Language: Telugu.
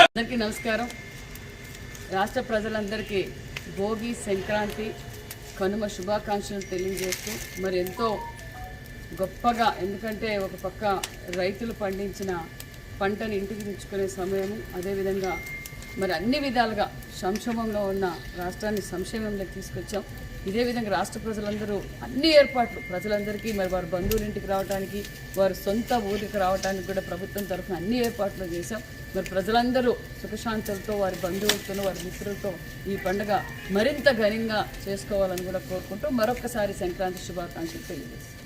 అందరికీ నమస్కారం. రాష్ట్ర ప్రజలందరికీ భోగి, సంక్రాంతి, కనుమ శుభాకాంక్షలు తెలియజేస్తూ మరి ఎంతో గొప్పగా, ఎందుకంటే ఒక పక్క రైతులు పండించిన పంటని ఇంటికి తెచ్చుకునే సమయము, అదేవిధంగా మరి అన్ని విధాలుగా సంక్షోభంలో ఉన్న రాష్ట్రాన్ని సంక్షేమంలోకి తీసుకొచ్చాం. ఇదే విధంగా రాష్ట్ర ప్రజలందరూ అన్ని ఏర్పాట్లు ప్రజలందరికీ మరి వారి బంధువుల ఇంటికి రావడానికి, వారి సొంత ఊరికి రావడానికి కూడా ప్రభుత్వం తరఫున అన్ని ఏర్పాట్లు చేశాం. మరి ప్రజలందరూ సుఖశాంతులతో, వారి బంధువులతో, వారి మిత్రులతో ఈ పండుగ మరింత ఘనంగా చేసుకోవాలని కూడా కోరుకుంటూ మరొకసారి సంక్రాంతి శుభాకాంక్షలు తెలియజేస్తాం.